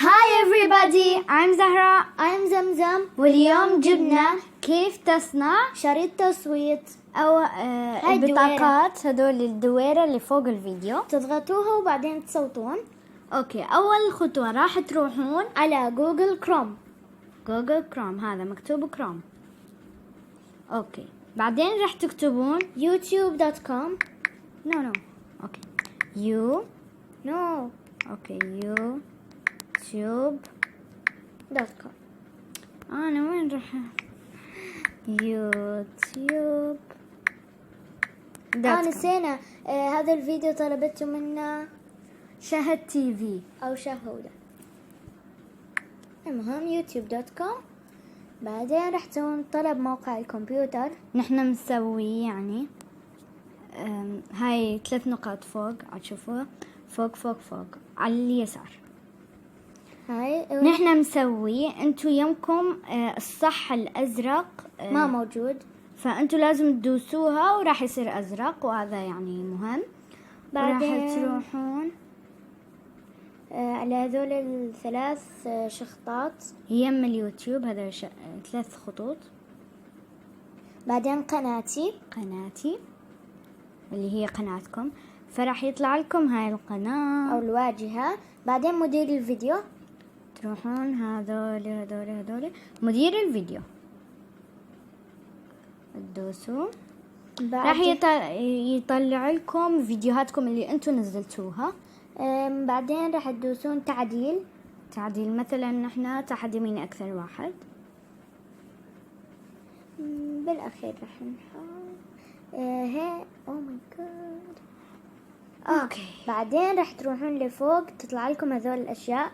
Hi everybody, I'm Zahra I'm زمزم واليوم جبنا كيف تصنع شريط تصويت أو هاي البطاقات هدول الدويرة اللي فوق الفيديو. تضغطوها وبعدين تصوتون. أوكي، أول خطوة راح تروحون على جوجل كروم. هذا مكتوب كروم. أوكي، بعدين راح تكتبون youtube.com. no أوكي youtube.com. أنا وين راح يوتيوب نسينا هذا الفيديو طلبته منا شهد تي في أو شهودة. المهم youtube.com. بعدين راح تسوون طلب موقع الكمبيوتر. نحن مسوي يعني هاي 3 نقاط فوق، هتشوفوها فوق على اليسار. هاي نحن مسوي، انتو يمكم الصح الازرق ما موجود، فانتو لازم تدوسوها وراح يصير ازرق، وهذا يعني مهم. بعدين راح تروحون على هذول الثلاث شخطات. يم اليوتيوب، هذا 3 خطوط. بعدين قناتي اللي هي قناتكم، فراح يطلع لكم هاي القناة أو الواجهة. بعدين مدير الفيديو، تروحون هذول مدير الفيديو تدوسوا، راح يطلع لكم فيديوهاتكم اللي انتم نزلتوها. بعدين راح تدوسون تعديل. مثلا نحن تحديمين اكثر واحد. بالاخير راح نحط هي او ماي جاد. اوكي، بعدين راح تروحون لفوق، تطلع لكم هذول الاشياء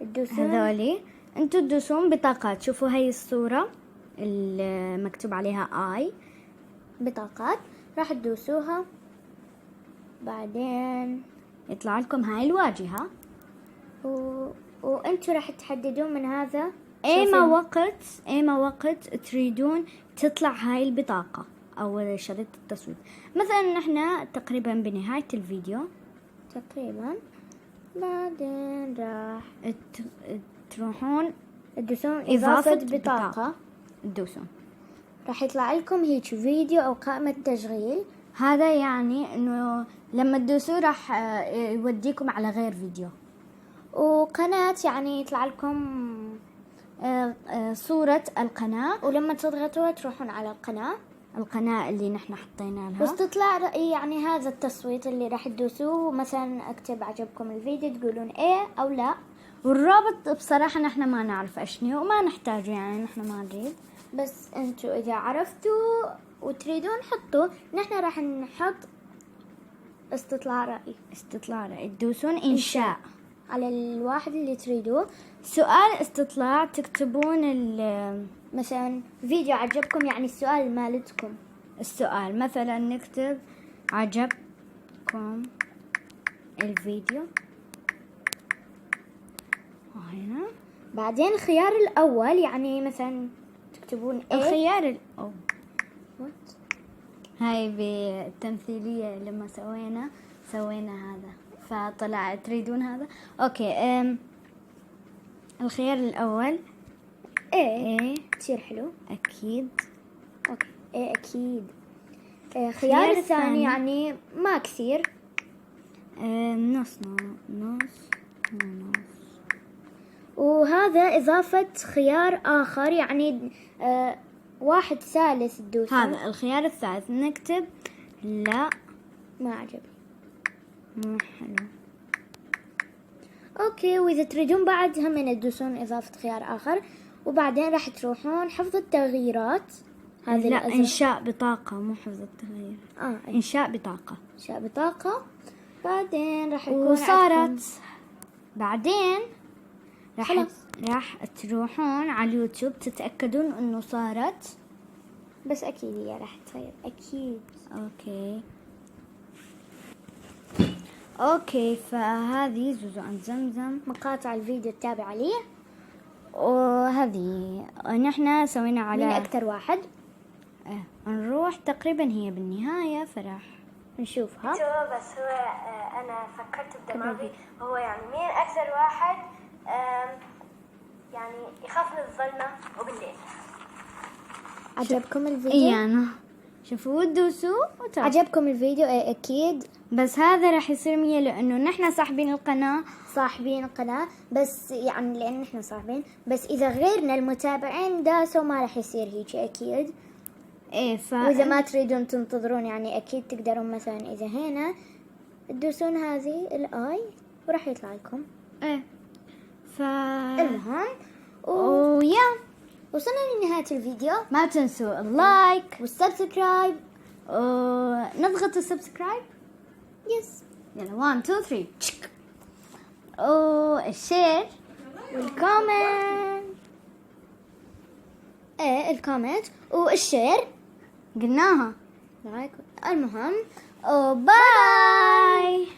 تدوسون. هذولي انتم تدوسون بطاقات. شوفوا هاي الصورة اللي مكتوب عليها اي، بطاقات راح تدوسوها. بعدين يطلع لكم هاي الواجهة، وانتوا راح تحددون من هذا ايما وقت تريدون تطلع هاي البطاقة او شريط التصويت. مثلا نحن تقريبا بنهاية الفيديو تقريبا. بعدين راح تروحون تدوسون إضافة بطاقة. تدوسون، راح يطلع لكم هيك فيديو أو قائمة تشغيل. هذا يعني إنه لما تدوسوا راح يوديكم على غير فيديو. وقناة يعني يطلع لكم صورة القناة، ولما تضغطوها تروحون على القناة اللي نحن حطينا لها، بس تطلع يعني هذا التصويت اللي راح تدوسوه. مثلا اكتب عجبكم الفيديو تقولون ايه او لا. والرابط بصراحة نحن ما نعرف اشني وما نحتاجه، يعني نحن ما نريد، بس انتوا اذا عرفتوا وتريدون حطوا. نحن راح نحط استطلاع رأي. تدوسون انشاء على الواحد اللي تريدوه. سؤال استطلاع، تكتبون مثلا فيديو عجبكم، يعني السؤال مالتكم. السؤال مثلا نكتب عجبكم الفيديو هنا. بعدين الخيار الأول يعني مثلا تكتبون الخيار هاي بالتمثيلية لما سوينا هذا فطلع تريدون هذا. اوكي، الخيار الأول ايه كثير حلو. أكيد. اوكي ايه أكيد. خيار الثاني يعني ما كثير. نص. وهذا إضافة خيار آخر يعني واحد ثالث تدوسه. هذا الخيار الثالث نكتب لا ما عجبني، مو حلو. اوكي، واذا تريدون بعد هم تدوسون اضافة خيار اخر. وبعدين راح تروحون حفظ التغييرات. هذا لا، انشاء بطاقة مو حفظ التغيير. انشاء بطاقة. بعدين راح يكون وصارت. بعدين راح تروحون على اليوتيوب تتأكدون انه صارت. بس اكيد هي راح تصير اكيد. اوكي، فهذه زوزو عن زمزم، مقاطع الفيديو التابعة لي. وهذه نحن سوينا على من اكثر واحد. نروح تقريبا هي بالنهاية، فراح نشوفها. بس هو أنا فكرت بدماغي هو يعني مين أكثر واحد يعني يخاف من الظلمة وبالليل. عجبكم الفيديو؟ يعني شوفوا ودوسوا عجبكم الفيديو؟ ايه اكيد. بس هذا راح يصير 100 لانه نحن صاحبين القناة. صاحبين القناة، بس يعني لان احنا صاحبين، بس اذا غيرنا المتابعين داسوا ما راح يصير هيك اكيد. ايه واذا ما تريدون تنتظرون يعني اكيد تقدرون مثلا اذا هنا تدوسون هذه الاي وراح يطلع لكم. ايه المهم ويا وصلنا لنهاية الفيديو. ما تنسوا اللايك والسبسكرايب. نضغط السبسكرايب. يس. يلا 1 2 3 تشك. والشير والكومنت. ايه الكومنت والشير قلناها. المهم باي.